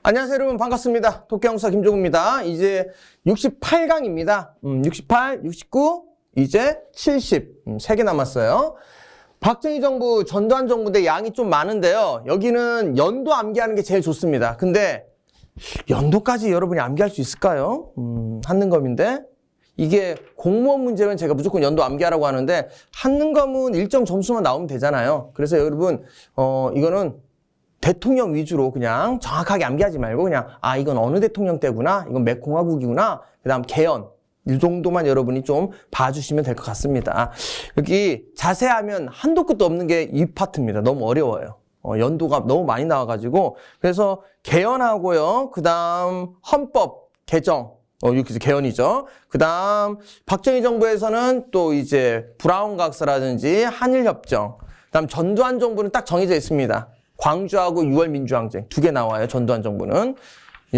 안녕하세요 여러분, 반갑습니다. 독해영사 김종우입니다. 이제 68강입니다. 68, 69, 이제 70, 3개 남았어요. 박정희 정부, 전두환 정부인데 양이 좀 많은데요. 여기는 연도 암기하는 게 제일 좋습니다. 근데 연도까지 여러분이 암기할 수 있을까요? 한능검인데 이게 공무원 문제면 제가 무조건 연도 암기하라고 하는데 한능검은 일정 점수만 나오면 되잖아요. 그래서 여러분 이거는 대통령 위주로 그냥 정확하게 암기하지 말고 그냥 이건 어느 대통령 때구나, 이건 몇 공화국이구나, 그 다음 개헌 이 정도만 여러분이 좀 봐주시면 될 것 같습니다. 여기 자세하면 한도 끝도 없는 게 이 파트입니다. 너무 어려워요. 연도가 너무 많이 나와가지고. 그래서 개헌하고요, 그 다음 헌법 개정, 이렇게 개헌이죠. 그 다음 박정희 정부에서는 또 이제 브라운 각서라든지 한일협정, 그 다음 전두환 정부는 딱 정해져 있습니다. 광주하고 6월 민주항쟁 2개 나와요. 전두환 정부는.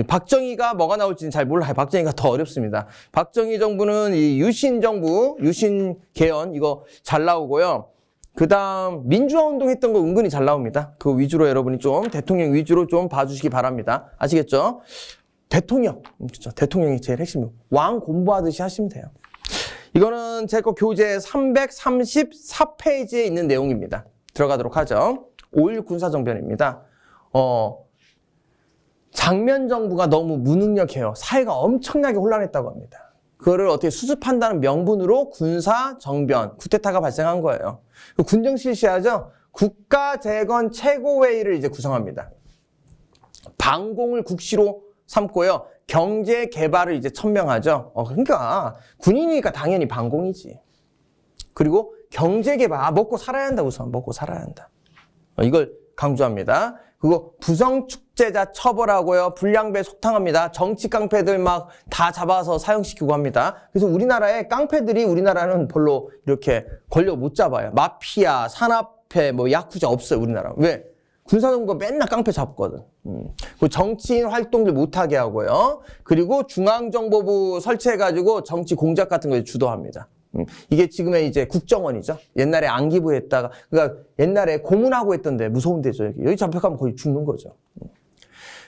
박정희가 뭐가 나올지는 잘 몰라요. 박정희가 더 어렵습니다. 박정희 정부는 이 유신 정부, 유신 개헌 이거 잘 나오고요. 그 다음 민주화 운동 했던 거 은근히 잘 나옵니다. 그거 위주로 여러분이 좀 대통령 위주로 좀 봐주시기 바랍니다. 아시겠죠? 대통령, 그렇죠? 대통령이 제일 핵심이고 왕 공부하듯이 하시면 돼요. 이거는 제 거 교재 334페이지에 있는 내용입니다. 들어가도록 하죠. 5.16 군사정변입니다. 장면 정부가 너무 무능력해요. 사회가 엄청나게 혼란했다고 합니다. 그거를 어떻게 수습한다는 명분으로 군사정변, 쿠데타가 발생한 거예요. 군정 실시하죠. 국가재건 최고회의를 이제 구성합니다. 방공을 국시로 삼고요. 경제 개발을 이제 천명하죠. 그러니까 군인이니까 당연히 방공이지. 그리고 경제 개발, 먹고 살아야 한다 우선. 먹고 살아야 한다. 이걸 강조합니다. 그리고 부정축제자 처벌하고요. 불량배 속탕합니다. 정치 깡패들 막 다 잡아서 사형시키고 합니다. 그래서 우리나라의 깡패들이 우리나라는 별로 이렇게 권력 못 잡아요. 마피아, 산업회, 야쿠자 없어요, 우리나라. 왜? 군사정부가 맨날 깡패 잡거든. 그리고 정치인 활동들 못하게 하고요. 그리고 중앙정보부 설치해가지고 정치 공작 같은 거 주도합니다. 이게 지금의 이제 국정원이죠. 옛날에 안기부 했다가, 그러니까 옛날에 고문하고 했던데 무서운 데죠. 여기 잡혀가면 거의 죽는 거죠.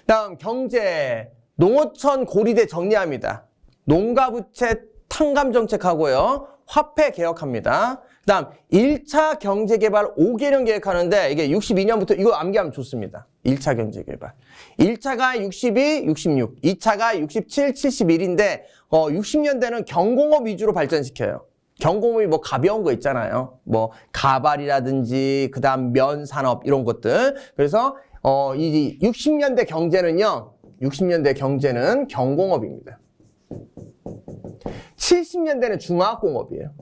다음 경제, 농어촌 고리대 정리합니다. 농가부채 탕감 정책하고요. 화폐 개혁합니다. 그다음 1차 경제개발 5개년 계획하는데 이게 62년부터 이거 암기하면 좋습니다. 1차 경제개발. 1차가 62, 66, 2차가 67, 71인데 60년대는 경공업 위주로 발전시켜요. 경공업이 가벼운 거 있잖아요. 가발이라든지 그다음 면 산업 이런 것들. 그래서 이 60년대 경제는요. 60년대 경제는 경공업입니다. 70년대는 중화학공업이에요.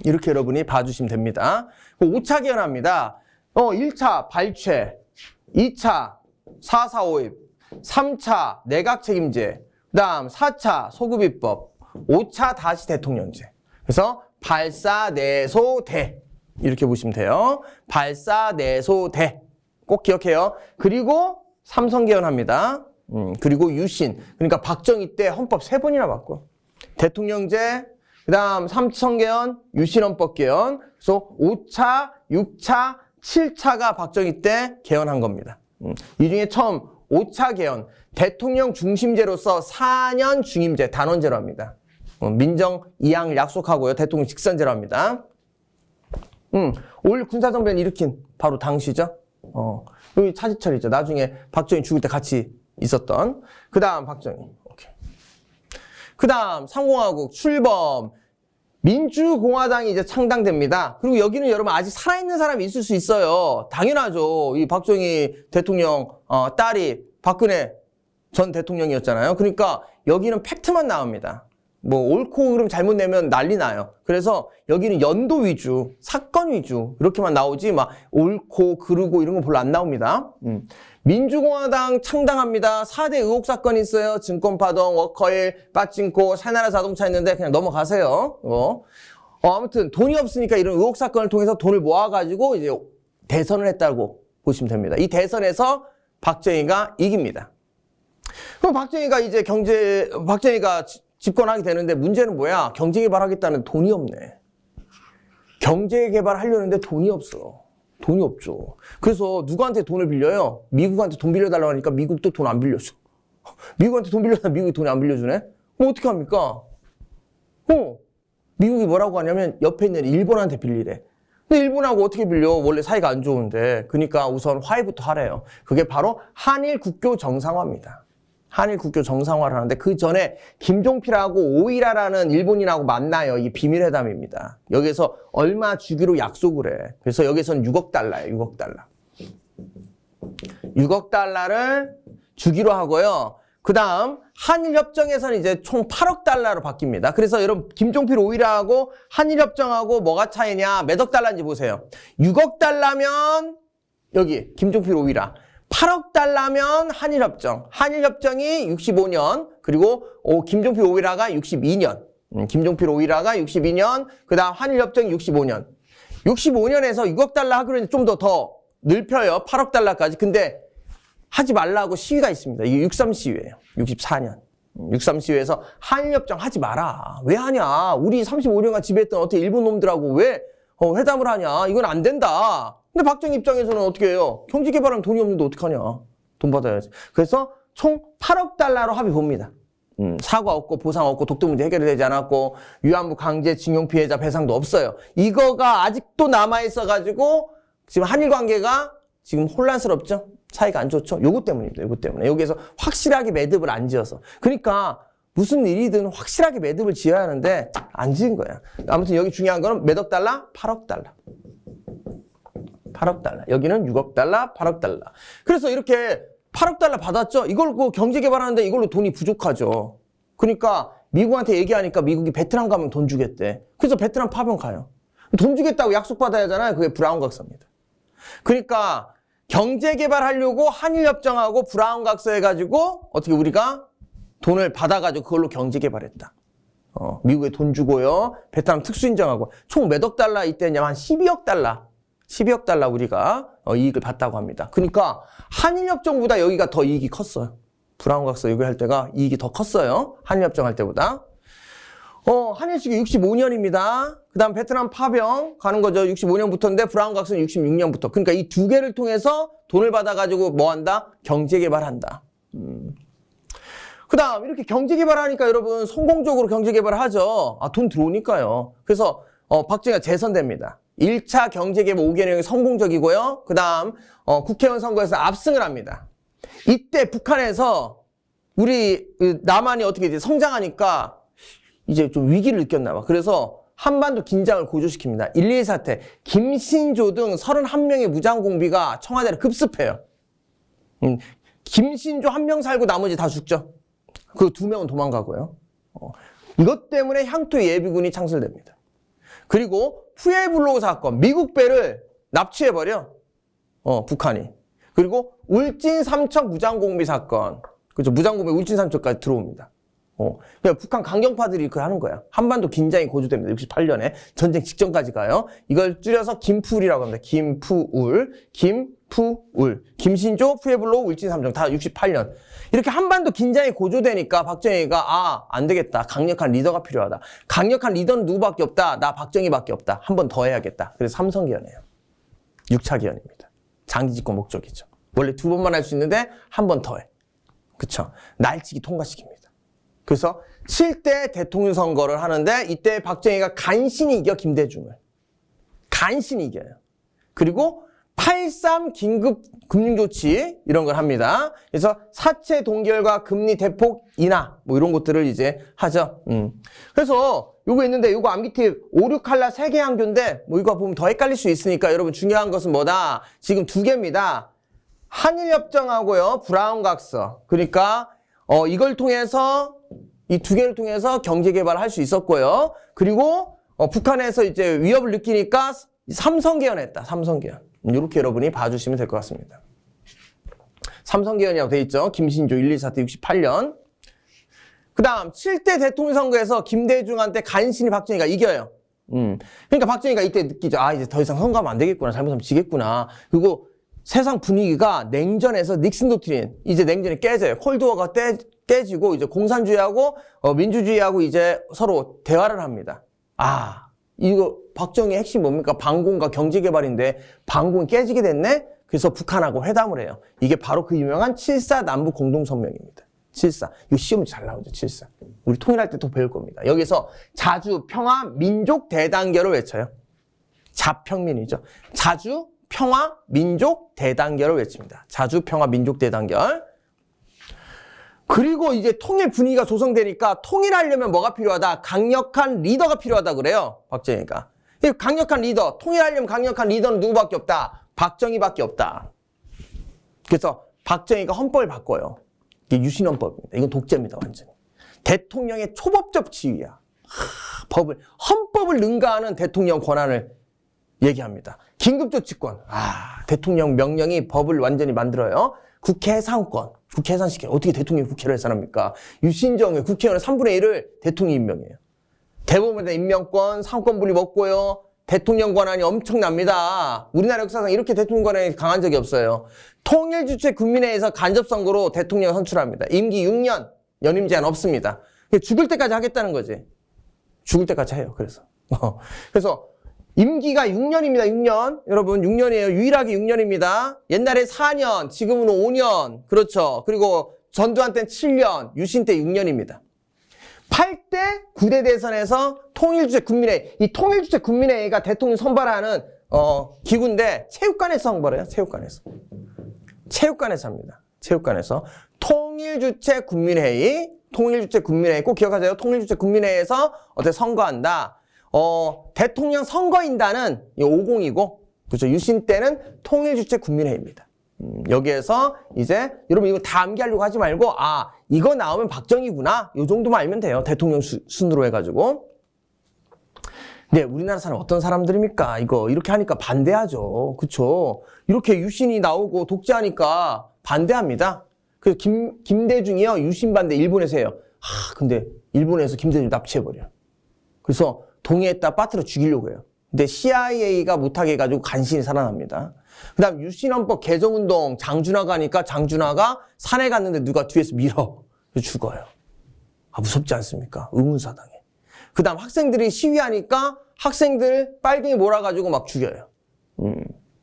이렇게 여러분이 봐주시면 됩니다. 5차 개헌합니다. 1차 발췌, 2차 4.4.5입, 3차 내각 책임제, 그 다음 4차 소급입법, 5차 다시 대통령제. 그래서 발사내소대 이렇게 보시면 돼요. 발사내소대 꼭 기억해요. 그리고 삼선 개헌합니다. 그리고 유신, 그러니까 박정희 때 헌법 3번이나 바꿔. 대통령제, 그 다음 삼선 개헌, 유신헌법 개헌. 그래서 5차, 6차, 7차가 박정희 때 개헌한 겁니다. 이 중에 처음 5차 개헌, 대통령 중심제로서 4년 중임제, 단원제로 합니다. 민정 이양을 약속하고요. 대통령 직선제로 합니다. 5.16 군사정변 일으킨 바로 당시죠. 여기 차지철이죠. 나중에 박정희 죽을 때 같이 있었던. 그 다음 박정희. 오케이. 그 다음 상공화국 출범. 민주공화당이 이제 창당됩니다. 그리고 여기는 여러분 아직 살아있는 사람이 있을 수 있어요. 당연하죠. 이 박정희 대통령 딸이 박근혜 전 대통령이었잖아요. 그러니까 여기는 팩트만 나옵니다. 옳고 그름 잘못 내면 난리 나요. 그래서 여기는 연도 위주, 사건 위주 이렇게만 나오지 옳고 그르고 이런 거 별로 안 나옵니다. 민주공화당 창당합니다. 4대 의혹 사건이 있어요. 증권파동, 워커힐, 빠찡코, 새나라 자동차 있는데 그냥 넘어가세요. 아무튼 돈이 없으니까 이런 의혹 사건을 통해서 돈을 모아가지고 이제 대선을 했다고 보시면 됩니다. 이 대선에서 박정희가 이깁니다. 그럼 박정희가 집권하게 되는데 문제는 뭐야? 경제개발하겠다는 돈이 없네. 경제개발하려는데 돈이 없어. 돈이 없죠. 그래서 누구한테 돈을 빌려요? 미국한테 돈 빌려달라고 하니까 미국도 돈 안 빌려줘. 미국한테 돈 빌려달라 미국이 돈이 안 빌려주네? 그럼 어떻게 합니까? 미국이 뭐라고 하냐면 옆에 있는 일본한테 빌리래. 근데 일본하고 어떻게 빌려? 원래 사이가 안 좋은데. 그러니까 우선 화해부터 하래요. 그게 바로 한일 국교 정상화입니다. 한일 국교 정상화를 하는데 그 전에 김종필하고 오이라라는 일본인하고 만나요. 이게 비밀회담입니다. 여기서 얼마 주기로 약속을 해. 그래서 여기서는 6억 달러예요. 6억 달러. 6억 달러를 주기로 하고요. 그 다음 한일협정에서는 이제 총 8억 달러로 바뀝니다. 그래서 여러분 김종필 오이라하고 한일협정하고 뭐가 차이냐? 몇 억 달러인지 보세요. 6억 달러면 여기 김종필 오이라. 8억 달러면 한일협정. 한일협정이 65년, 그리고 김종필 오이라가 62년. 김종필 오이라가 62년, 그 다음 한일협정이 65년. 65년에서 6억 달러 하기로 했는데 좀 더 넓혀요. 8억 달러까지. 근데 하지 말라고 시위가 있습니다. 이게 63 시위예요. 64년. 63 시위에서 한일협정 하지 마라. 왜 하냐? 우리 35년간 지배했던 어떻게 일본 놈들하고 왜 회담을 하냐? 이건 안 된다. 근데 박정희 입장에서는 어떻게 해요? 경제개발하면 돈이 없는데 어떡하냐? 돈 받아야지. 그래서 총 8억 달러로 합의 봅니다. 사과 없고 보상 없고 독도 문제 해결이 되지 않았고 위안부 강제징용 피해자 배상도 없어요. 이거가 아직도 남아있어가지고 지금 한일 관계가 지금 혼란스럽죠? 사이가 안 좋죠? 요거 때문입니다. 요거 때문에. 여기에서 확실하게 매듭을 안 지어서. 그러니까 무슨 일이든 확실하게 매듭을 지어야 하는데 안 지은 거야. 아무튼 여기 중요한 거는 몇 억 달러? 8억 달러. 8억 달러. 여기는 6억 달러, 8억 달러. 그래서 이렇게 8억 달러 받았죠? 이걸 경제 개발하는데 이걸로 돈이 부족하죠. 그러니까 미국한테 얘기하니까 미국이 베트남 가면 돈 주겠대. 그래서 베트남 파병 가요. 돈 주겠다고 약속받아야 하잖아요. 그게 브라운 각서입니다. 그러니까 경제 개발하려고 한일협정하고 브라운 각서 해가지고 어떻게 우리가 돈을 받아가지고 그걸로 경제 개발했다. 미국에 돈 주고요. 베트남 특수인정하고 총 몇 억 달러 이때냐면 한 12억 달러. 12억 달러 우리가 이익을 봤다고 합니다. 그러니까 한일협정보다 여기가 더 이익이 컸어요. 브라운 각서 여기 할 때가 이익이 더 컸어요. 한일협정 할 때보다. 한일식이 65년입니다. 그 다음 베트남 파병 가는 거죠. 65년부터인데 브라운 각서는 66년부터. 그러니까 이 두 개를 통해서 돈을 받아가지고 뭐 한다? 경제개발한다. 그 다음 이렇게 경제개발하니까 여러분 성공적으로 경제개발을 하죠. 돈 들어오니까요. 그래서 박정희가 재선됩니다. 1차 경제개발 5개년이 성공적이고요. 그 다음 국회의원 선거에서 압승을 합니다. 이때 북한에서 우리 남한이 어떻게 이제 성장하니까 이제 좀 위기를 느꼈나 봐. 그래서 한반도 긴장을 고조시킵니다. 1.1 사태, 김신조 등 31명의 무장공비가 청와대를 급습해요. 김신조 한 명 살고 나머지 다 죽죠. 그 2명은 도망가고요. 이것 때문에 향토 예비군이 창설됩니다. 그리고 푸에블로우 사건, 미국 배를 납치해버려. 북한이. 그리고 울진 삼척 무장공비 사건. 그죠? 무장공비 울진 삼척까지 들어옵니다. 그러니까 북한 강경파들이 그걸 하는 거야. 한반도 긴장이 고조됩니다. 68년에. 전쟁 직전까지 가요. 이걸 줄여서 김푸울이라고 합니다. 김푸울. 김신조, 푸에블로우, 울진 삼척. 다 68년. 이렇게 한반도 긴장이 고조되니까 박정희가 안 되겠다. 강력한 리더가 필요하다. 강력한 리더는 누구밖에 없다. 나 박정희밖에 없다. 한 번 더 해야겠다. 그래서 삼성개헌이에요. 6차 개헌입니다. 장기 집권 목적이죠. 원래 2번만 할 수 있는데 한 번 더 해. 그쵸? 날치기 통과시킵니다. 그래서 7대 대통령 선거를 하는데 이때 박정희가 간신히 이겨 김대중을. 간신히 이겨요. 그리고 8.3 긴급 금융조치 이런 걸 합니다. 그래서 사채 동결과 금리 대폭 인하 뭐 이런 것들을 이제 하죠. 그래서 요거 있는데 요거 암기 팁 5, 6 칼라 3개 항교인데 뭐 이거 보면 더 헷갈릴 수 있으니까 여러분 중요한 것은 뭐다? 지금 2개입니다. 한일협정하고요. 브라운 각서. 그러니까 이걸 통해서 이 2개를 통해서 경제 개발을 할 수 있었고요. 그리고 북한에서 이제 위협을 느끼니까 삼성개헌했다. 삼성개헌. 이렇게 여러분이 봐주시면 될 것 같습니다. 삼성개헌이라고 돼 있죠. 김신조 1.1 사태 68년. 그 다음 7대 대통령 선거에서 김대중한테 간신히 박정희가 이겨요. 그러니까 박정희가 이때 느끼죠. 이제 더 이상 선거하면 안 되겠구나. 잘못하면 지겠구나. 그리고 세상 분위기가 냉전에서 닉슨 도트린, 이제 냉전이 깨져요. 콜드워가 깨지고 이제 공산주의하고 민주주의하고 이제 서로 대화를 합니다. 이거 박정희의 핵심 뭡니까? 방공과 경제개발인데 방공이 깨지게 됐네? 그래서 북한하고 회담을 해요. 이게 바로 그 유명한 7.4 남북 공동성명입니다. 7.4. 이거 시험 잘 나오죠, 7.4. 우리 통일할 때 또 배울 겁니다. 여기서 자주, 평화, 민족 대단결을 외쳐요. 자평민이죠. 자주, 평화, 민족 대단결을 외칩니다. 자주, 평화, 민족 대단결. 그리고 이제 통일 분위기가 조성되니까 통일하려면 뭐가 필요하다? 강력한 리더가 필요하다 그래요. 박정희가. 이 강력한 리더, 통일하려면 강력한 리더는 누구밖에 없다? 박정희밖에 없다. 그래서 박정희가 헌법을 바꿔요. 이게 유신헌법입니다. 이건 독재입니다, 완전히. 대통령의 초법적 지위야. 헌법을 능가하는 대통령 권한을 얘기합니다. 긴급조치권. 대통령 명령이 법을 완전히 만들어요. 국회 해산권. 국회 해산시켜요. 어떻게 대통령이 국회를 해산합니까? 유신정의 국회의원의 3분의 1을 대통령이 임명해요. 대법원의 임명권, 상권 분립 없고요. 대통령 권한이 엄청납니다. 우리나라 역사상 이렇게 대통령 권한이 강한 적이 없어요. 통일주체 국민회의에서 간접선거로 대통령을 선출합니다. 임기 6년, 연임 제한 없습니다. 죽을 때까지 하겠다는 거지. 죽을 때까지 해요. 그래서 임기가 6년입니다. 6년. 여러분 6년이에요. 유일하게 6년입니다. 옛날에 4년, 지금은 5년. 그렇죠. 그리고 전두환 때는 7년, 유신 때 6년입니다. 8대 9대 대선에서 통일주체 국민회의. 이 통일주체 국민회의가 대통령 선발하는 기구인데 체육관에서 선발해요. 체육관에서 합니다. 체육관에서. 통일주체 국민회의 꼭 기억하세요. 통일주체 국민회의에서 어떻게 선거한다. 대통령 선거인단은 50이고, 그렇죠. 유신 때는 통일주체 국민회의입니다. 여기에서 이제, 여러분 이거 다 암기하려고 하지 말고, 이거 나오면 박정희구나. 이 정도만 알면 돼요. 대통령 순으로 해가지고. 네, 우리나라 사람 어떤 사람들입니까? 이거 이렇게 하니까 반대하죠. 그쵸. 이렇게 유신이 나오고 독재하니까 반대합니다. 그래서 김대중이요. 유신 반대 일본에서 해요. 근데 일본에서 김대중 납치해버려요. 그래서 동해에다 빠뜨려 죽이려고 해요. 근데 CIA가 못하게 해가지고 간신히 살아납니다. 그 다음 유신헌법 개정운동 장준하가 하니까 장준하가 산에 갔는데 누가 뒤에서 밀어. 죽어요. 무섭지 않습니까? 의문사당에. 그 다음 학생들이 시위하니까 학생들 빨갱이 몰아가지고 막 죽여요.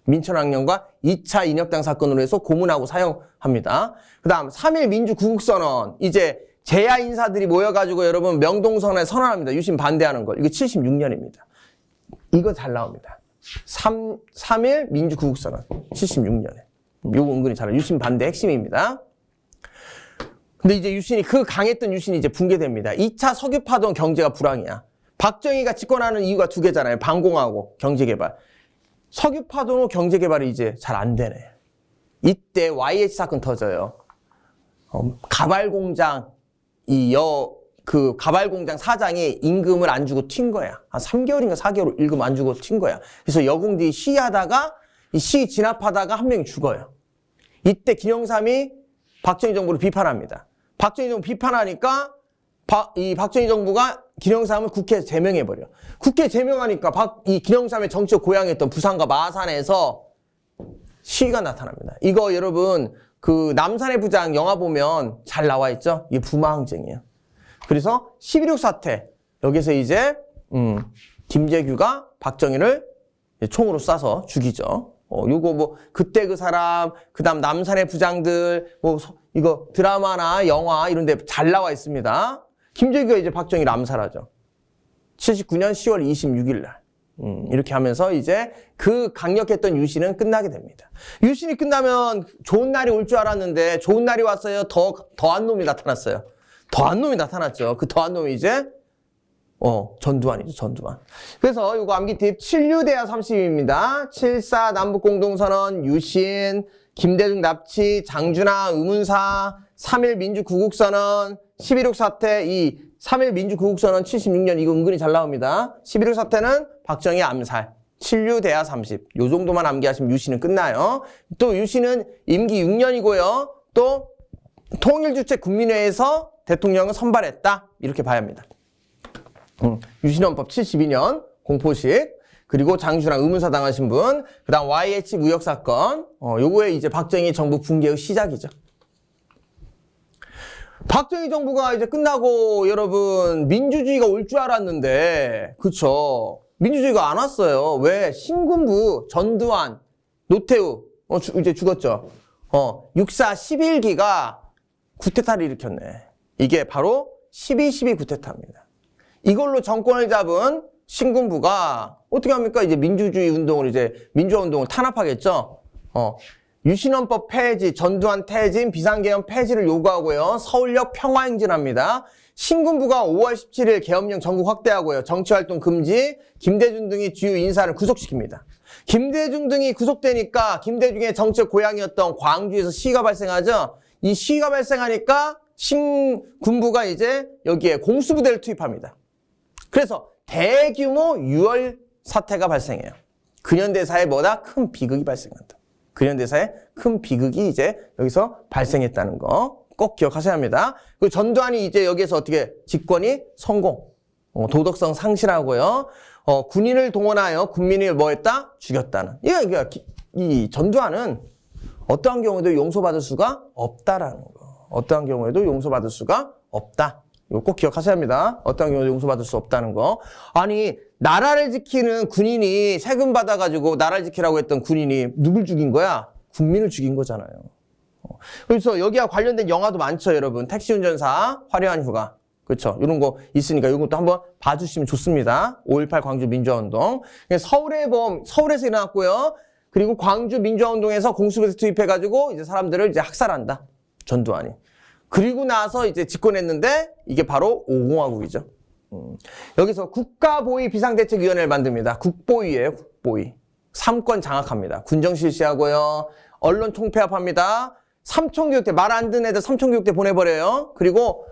민천학령과 2차 인혁당 사건으로 해서 고문하고 사형합니다. 그 다음 3.1 민주구국선언. 이제 재야 인사들이 모여가지고 여러분 명동선언에 선언합니다. 유신 반대하는 걸. 이거 76년입니다. 이거 잘 나옵니다. 3.1 민주구국선언 76년에. 요거 은근히 잘 나와요. 유신 반대 핵심입니다. 근데 이제 유신이 그 강했던 유신이 이제 붕괴됩니다. 2차 석유파동 경제가 불황이야. 박정희가 집권하는 이유가 두 개잖아요. 방공하고 경제개발. 석유파동 경제개발이 이제 잘 안 되네. 이때 YH 사건 터져요. 가발공장 그 가발공장 사장이 임금을 안 주고 튄 거야. 한 3개월인가 4개월 임금 안 주고 튄 거야. 그래서 여공들이 시위하다가 시위 진압하다가 한 명이 죽어요. 이때 김영삼이 박정희 정부를 비판합니다. 박정희 정부 비판하니까 이 박정희 정부가 김영삼을 국회에 제명해버려. 국회에 제명하니까 이 김영삼의 정치적 고향이었던 부산과 마산에서 시위가 나타납니다. 이거 여러분 그 남산의 부장 영화 보면 잘 나와 있죠? 이게 부마항쟁이에요. 그래서 11.6 사태 여기서 이제 김재규가 박정희를 총으로 쏴서 죽이죠. 요거 뭐 그때 그 사람 그다음 남산의 부장들 뭐 이거 드라마나 영화 이런 데 잘 나와 있습니다. 김재규가 이제 박정희를 암살하죠. 79년 10월 26일 날. 이렇게 하면서 이제 그 강력했던 유신은 끝나게 됩니다. 유신이 끝나면 좋은 날이 올 줄 알았는데 좋은 날이 왔어요. 더한 놈이 나타났어요. 더한 놈이 나타났죠. 그 더한 놈이 이제 전두환이죠. 전두환. 그래서 이거 암기 팁 7유대야 30입니다. 7.4 남북공동선언, 유신, 김대중 납치, 장준하 의문사, 3.1 민주구국선언, 11.6 사태, 이 3.1 민주구국선언 76년 이거 은근히 잘 나옵니다. 11.6 사태는 박정희 암살. 7유대야 30. 요 정도만 암기하시면 유신은 끝나요. 또 유신은 임기 6년이고요. 또 통일주체 국민회의에서 대통령을 선발했다. 이렇게 봐야 합니다. 유신헌법 72년 공포식. 그리고 장준하 의문사 당하신 분. 그 다음 YH 무역사건. 요거에 이제 박정희 정부 붕괴의 시작이죠. 박정희 정부가 이제 끝나고 여러분 민주주의가 올 줄 알았는데 그쵸? 민주주의가 안 왔어요. 왜? 신군부, 전두환, 노태우, 이제 죽었죠. 6.4 11기가 구테타를 일으켰네. 이게 바로 12.12 구테타입니다. 이걸로 정권을 잡은 신군부가 어떻게 합니까? 이제 민주주의 운동을 민주화 운동을 탄압하겠죠. 유신헌법 폐지, 전두환 퇴진, 비상계엄 폐지를 요구하고요. 서울역 평화행진합니다. 신군부가 5월 17일 계엄령 전국 확대하고요. 정치활동 금지, 김대중 등이 주요 인사를 구속시킵니다. 김대중 등이 구속되니까 김대중의 정치적 고향이었던 광주에서 시위가 발생하죠. 이 시위가 발생하니까 신군부가 이제 여기에 공수부대를 투입합니다. 그래서 대규모 유혈 사태가 발생해요. 근현대사에 뭐다? 큰 비극이 발생한다. 근현대사에 큰 비극이 이제 여기서 발생했다는 거 꼭 기억하셔야 합니다. 그리고 전두환이 이제 여기에서 어떻게 집권이 성공, 도덕성 상실하고요. 군인을 동원하여 국민을 뭐 했다? 죽였다는. 이 전두환은 어떠한 경우에도 용서받을 수가 없다라는 거. 어떠한 경우에도 용서받을 수가 없다. 이거 꼭 기억하셔야 합니다. 어떠한 경우에도 용서받을 수 없다는 거. 아니, 나라를 지키는 군인이 세금 받아가지고 나라를 지키라고 했던 군인이 누굴 죽인 거야? 국민을 죽인 거잖아요. 그래서 여기와 관련된 영화도 많죠, 여러분. 택시운전사, 화려한 휴가. 그렇죠. 이런 거 있으니까 이것도 한번 봐주시면 좋습니다. 5.18 광주 민주화운동. 서울에서 일어났고요. 그리고 광주 민주화운동에서 공수부대 투입해가지고 이제 사람들을 이제 학살한다. 전두환이. 그리고 나서 이제 집권했는데 이게 바로 5공화국이죠. 여기서 국가보위 비상대책위원회를 만듭니다. 국보위예요, 국보위. 3권 장악합니다. 군정 실시하고요. 언론 총폐합합니다. 삼총교육대, 말 안 듣는 애들 삼총교육대 보내버려요. 그리고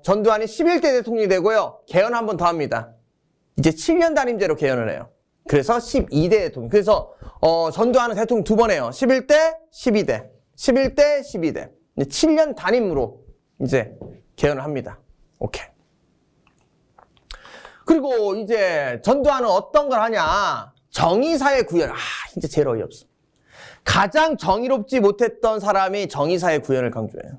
전두환이 11대 대통령이 되고요. 개헌 한 번 더 합니다. 이제 7년 단임제로 개헌을 해요. 그래서 12대 대통령. 그래서 전두환은 대통령 2번 해요. 11대, 12대. 11대, 12대. 7년 단임으로 이제 개헌을 합니다. 오케이. 그리고 이제 전두환은 어떤 걸 하냐? 정의사회 구현. 진짜 제일 어이없어. 가장 정의롭지 못했던 사람이 정의사회 구현을 강조해요.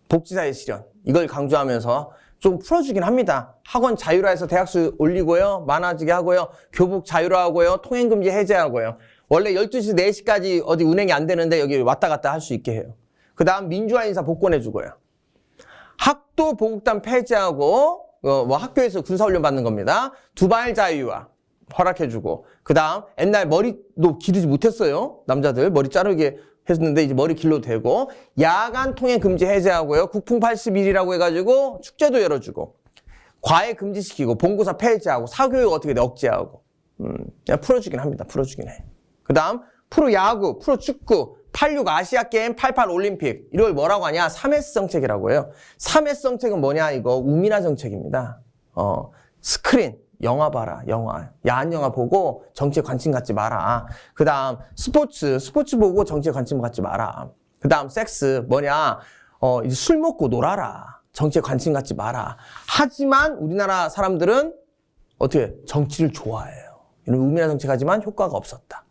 복지사회 실현. 이걸 강조하면서 좀 풀어주긴 합니다. 학원 자율화해서 대학수 올리고요. 많아지게 하고요. 교복 자율화하고요. 통행금지 해제하고요. 원래 12시, 4시까지 어디 운행이 안 되는데 여기 왔다 갔다 할 수 있게 해요. 그 다음 민주화 인사 복권해주고요. 학도 보국단 폐지하고 학교에서 군사훈련 받는 겁니다. 두발 자유화 허락해주고, 그 다음 옛날 머리도 기르지 못했어요. 남자들 머리 자르게 했는데 이제 머리 길러도 되고, 야간 통행 금지 해제하고요. 국풍 81이라고 해가지고 축제도 열어주고, 과외 금지시키고, 본고사 폐지하고, 사교육 어떻게 돼 억제하고, 그냥 풀어주긴 합니다. 풀어주긴 해. 그 다음 프로야구, 프로축구, 86 아시아게임, 88 올림픽, 이걸 뭐라고 하냐? 3S 정책이라고 해요. 3S 정책은 뭐냐? 이거 우민화 정책입니다. 스크린, 영화 봐라, 영화. 야한 영화 보고 정치에 관심 갖지 마라. 그 다음 스포츠 보고 정치에 관심 갖지 마라. 그 다음 섹스, 뭐냐? 이제 술 먹고 놀아라. 정치에 관심 갖지 마라. 하지만 우리나라 사람들은 어떻게? 정치를 좋아해요. 이런 우민화 정책하지만 효과가 없었다.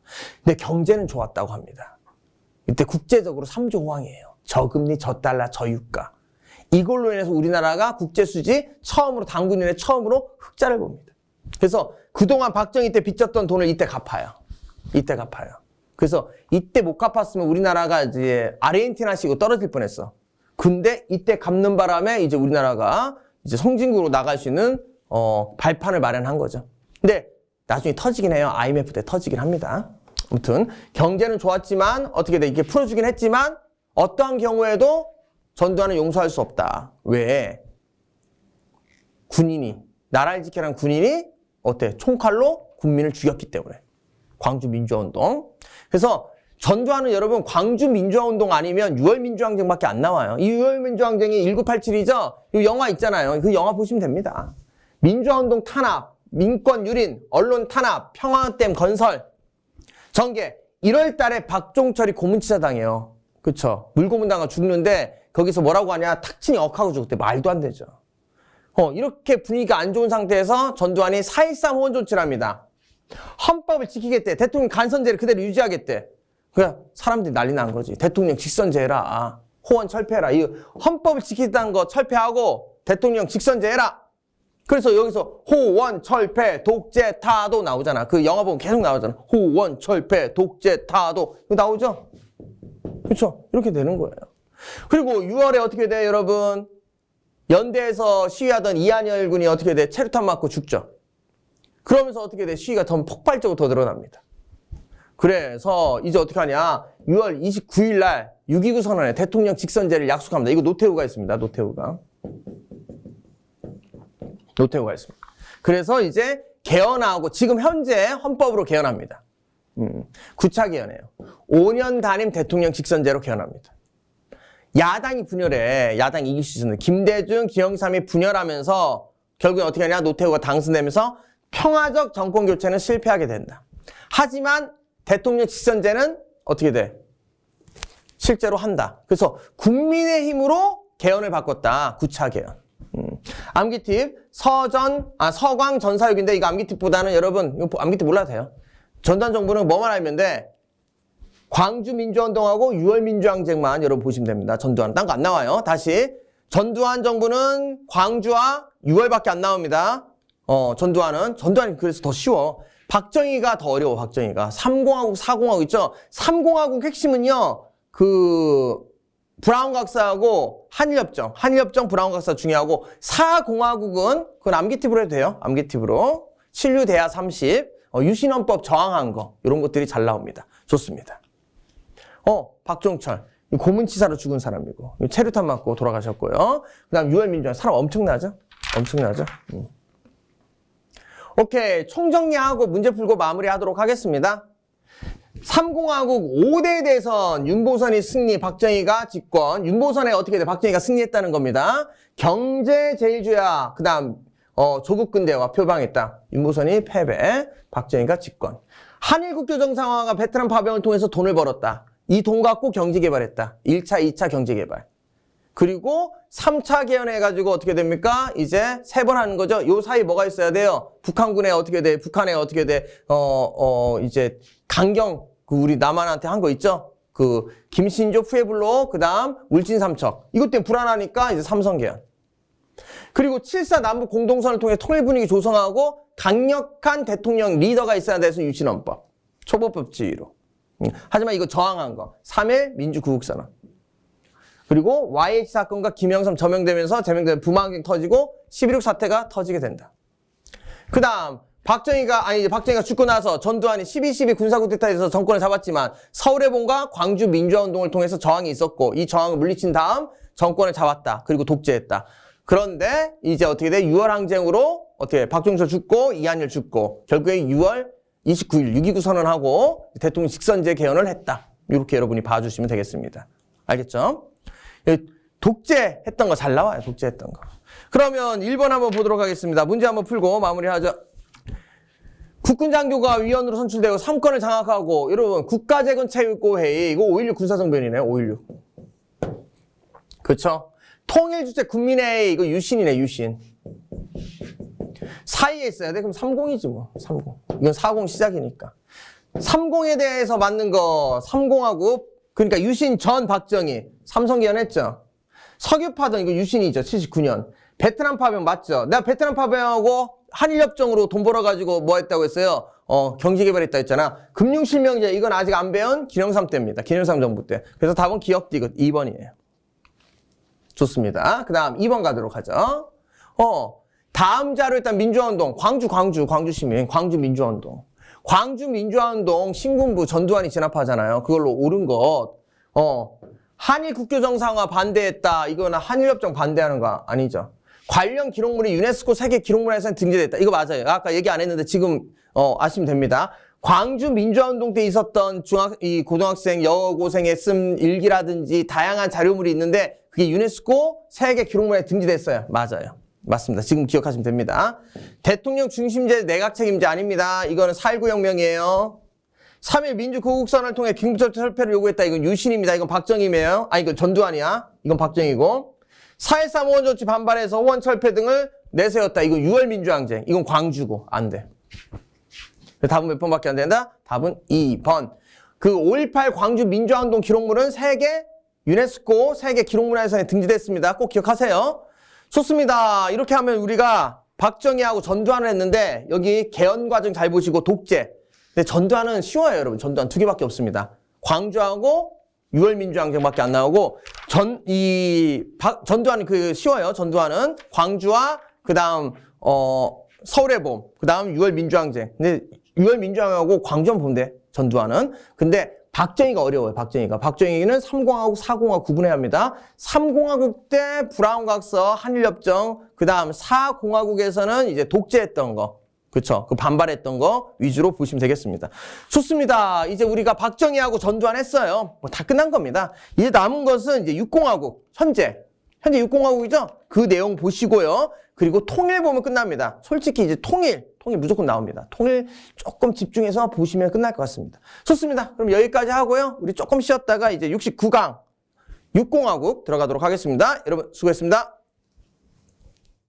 근데 경제는 좋았다고 합니다. 이때 국제적으로 3조 호황이에요. 저금리, 저달러, 저유가. 이걸로 인해서 우리나라가 국제수지 처음으로, 당군 이래 처음으로 흑자를 봅니다. 그래서 그동안 박정희 때 빚졌던 돈을 이때 갚아요. 이때 갚아요. 그래서 이때 못 갚았으면 우리나라가 이제 아르헨티나식으로 떨어질 뻔했어. 근데 이때 갚는 바람에 이제 우리나라가 이제 선진국으로 나갈 수 있는 발판을 마련한 거죠. 근데 나중에 터지긴 해요. IMF 때 터지긴 합니다. 아무튼 경제는 좋았지만 어떻게 돼? 이게 풀어주긴 했지만 어떠한 경우에도 전두환은 용서할 수 없다. 왜? 군인이, 나라를 지키라는 군인이 어때? 총칼로 국민을 죽였기 때문에. 광주 민주화운동. 그래서 전두환은 여러분 광주 민주화운동 아니면 6월 민주항쟁밖에 안 나와요. 이 6월 민주항쟁이 1987이죠? 이 영화 있잖아요. 그 영화 보시면 됩니다. 민주화운동 탄압, 민권 유린, 언론 탄압, 평화댐 건설, 전개. 1월 달에 박종철이 고문치사 당해요. 그쵸? 물고문 당하 죽는데 거기서 뭐라고 하냐? 탁친이 억하고 죽었대. 말도 안 되죠. 이렇게 분위기가 안 좋은 상태에서 전두환이 4.13 호원 조치를 합니다. 헌법을 지키겠대. 대통령 간선제를 그대로 유지하겠대. 그냥 사람들이 난리 난 거지. 대통령 직선제해라. 호원 철폐해라. 이 헌법을 지키겠다는 거 철폐하고 대통령 직선제해라. 그래서 여기서 호원, 철폐, 독재, 타도 나오잖아. 그 영화 보면 계속 나오잖아. 호원, 철폐, 독재, 타도. 이거 나오죠? 그렇죠? 이렇게 되는 거예요. 그리고 6월에 어떻게 돼, 여러분? 연대에서 시위하던 이한열 군이 어떻게 돼? 체류탄 맞고 죽죠. 그러면서 어떻게 돼? 시위가 더 폭발적으로 더 늘어납니다. 그래서 이제 어떻게 하냐? 6월 29일 날 6.29 선언에 대통령 직선제를 약속합니다. 이거 노태우가 했습니다. 노태우가 있습니다. 그래서 이제 개헌하고 지금 현재 헌법으로 개헌합니다. 9차 개헌이에요. 5년 단임 대통령 직선제로 개헌합니다. 야당이 분열해. 야당 이기 시즌에 김대중, 김영삼이 분열하면서 결국에 어떻게 하냐? 노태우가 당선되면서 평화적 정권 교체는 실패하게 된다. 하지만 대통령 직선제는 어떻게 돼? 실제로 한다. 그래서 국민의힘으로 개헌을 바꿨다. 9차 개헌. 암기 팁. 서광 전사육인데 이거 암기 팁보다는 여러분 이거 암기 팁 몰라도 돼요. 전두환 정부는 뭐만 알면 돼? 광주 민주운동하고 6월 민주항쟁만 여러분 보시면 됩니다. 전두환. 딴 거 안 나와요. 다시. 전두환 정부는 광주와 6월밖에 안 나옵니다. 전두환이 그래서 더 쉬워. 박정희가 더 어려워, 박정희가. 3공화국, 4공화국 있죠? 3공화국 핵심은요, 브라운 각사하고 한일협정, 브라운 각사 중요하고, 4공화국은, 그건 암기팁으로 해도 돼요. 암기팁으로. 신류대하 30, 유신헌법 저항한 거, 이런 것들이 잘 나옵니다. 좋습니다. 박종철. 고문치사로 죽은 사람이고, 체류탄 맞고 돌아가셨고요. 그 다음 6월 민주화. 사람 엄청나죠? 오케이. 총정리하고 문제 풀고 마무리하도록 하겠습니다. 3공화국 5대 대선 윤보선이 승리, 박정희가 집권. 윤보선에 어떻게 돼? 박정희가 승리했다는 겁니다. 경제 제일주야. 그 다음 조국 근대화 표방했다. 윤보선이 패배, 박정희가 집권. 한일 국교 정상화가 베트남 파병을 통해서 돈을 벌었다. 이 돈 갖고 경제 개발했다. 1차, 2차 경제 개발. 그리고 3차 개헌해가지고 어떻게 됩니까? 이제 3번 하는 거죠. 요 사이 뭐가 있어야 돼요? 북한군에 어떻게 돼? 북한에 어떻게 돼? 이제 강경, 우리 남한한테 한 거 있죠? 김신조 푸에블로, 그 다음 울진 삼척. 이것 때문에 불안하니까 이제 삼성 개헌. 그리고 7.4 남북 공동선을 통해 통일 분위기 조성하고 강력한 대통령 리더가 있어야 돼서 유신헌법. 초법법 지위로. 하지만 이거 저항한 거. 3.1 민주구국선언. 그리고 YH 사건과 김영삼 제명되면서 부마항쟁 터지고 11.6 사태가 터지게 된다. 그 다음 박정희가 죽고 나서 전두환이 12.12 군사쿠데타에서 정권을 잡았지만 서울의 본과 광주 민주화운동을 통해서 저항이 있었고 이 저항을 물리친 다음 정권을 잡았다. 그리고 독재했다. 그런데 이제 어떻게 돼? 6월 항쟁으로 박종철 죽고 이한열 죽고 결국에 6월 29일 6.29 선언하고 대통령 직선제 개헌을 했다. 이렇게 여러분이 봐주시면 되겠습니다. 알겠죠? 독재했던 거 잘 나와요. 독재했던 거. 그러면 1번 한번 보도록 하겠습니다. 문제 한번 풀고 마무리하죠. 국군장교가 위원으로 선출되고 3권을 장악하고 여러분 국가재건체육고회의 이거 5.16 군사정변이네요. 5.16. 그렇죠? 통일주체 국민회의 이거 유신이네. 유신. 사이에 있어야 돼. 그럼 30이지 뭐. 30. 이건 40 시작이니까. 30에 대해서 맞는 거 3공하고 그러니까 유신 전 박정희 삼성 개헌했죠. 석유파동 이거 유신이죠. 79년. 베트남 파병 맞죠. 내가 베트남 파병하고 한일협정으로 돈 벌어가지고 뭐 했다고 했어요. 경제개발했다 했잖아. 금융실명제 이건 아직 안 배운 김영삼 때입니다. 김영삼 정부 때. 그래서 답은 기억디귿 2번이에요. 좋습니다. 그 다음 2번 가도록 하죠. 다음 자료 일단 민주화운동. 광주시민. 광주민주화운동. 광주민주화운동 신군부 전두환이 진압하잖아요. 그걸로 옳은 것. 한일 국교 정상화 반대했다. 이거는 한일협정 반대하는 거 아니죠. 관련 기록물이 유네스코 세계 기록문화유산에 등재됐다. 이거 맞아요. 아까 얘기 안 했는데 지금 아시면 됩니다. 광주 민주화운동 때 있었던 고등학생 여고생의 쓴 일기라든지 다양한 자료물이 있는데 그게 유네스코 세계 기록문화에 등재됐어요. 맞아요. 맞습니다. 지금 기억하시면 됩니다. 대통령 중심제 내각 책임제 아닙니다. 이거는 4.19 혁명이에요. 3.1 민주구국선을 통해 긴급적 철폐를 요구했다. 이건 유신입니다. 이건 박정희예요. 이건 전두환이야. 이건 박정희고. 4.13 호원 조치 반발해서 호원 철폐 등을 내세웠다. 이건 6월 민주항쟁. 이건 광주고 안 돼. 답은 몇 번밖에 안 된다? 답은 2번. 그 5.18 광주 민주화운동 기록물은 유네스코 세계 기록문화유산에 등재됐습니다. 꼭 기억하세요. 좋습니다. 이렇게 하면 우리가 박정희하고 전두환을 했는데 여기 개헌 과정 잘 보시고 독재. 근데 전두환은 쉬워요, 여러분. 전두환 2개밖에 없습니다. 광주하고 6월 민주항쟁밖에 안 나오고 전두환은 쉬워요. 전두환은 광주와 그다음 서울의 봄, 그다음 6월 민주항쟁. 근데 6월 민주항쟁하고 광주만 보면 돼. 전두환은. 근데 박정희가 어려워요. 박정희는 3공화국, 4공화국 구분해야 합니다. 3공화국 때 브라운 각서, 한일협정, 그다음 4공화국에서는 이제 독재했던 거. 그렇죠. 그 반발했던 거 위주로 보시면 되겠습니다. 좋습니다. 이제 우리가 박정희하고 전두환 했어요. 다 끝난 겁니다. 이제 남은 것은 이제 6공화국, 현재 6공화국이죠? 그 내용 보시고요. 그리고 통일 보면 끝납니다. 솔직히 이제 통일 무조건 나옵니다. 통일 조금 집중해서 보시면 끝날 것 같습니다. 좋습니다. 그럼 여기까지 하고요. 우리 조금 쉬었다가 이제 69강 6공화국 들어가도록 하겠습니다. 여러분 수고했습니다.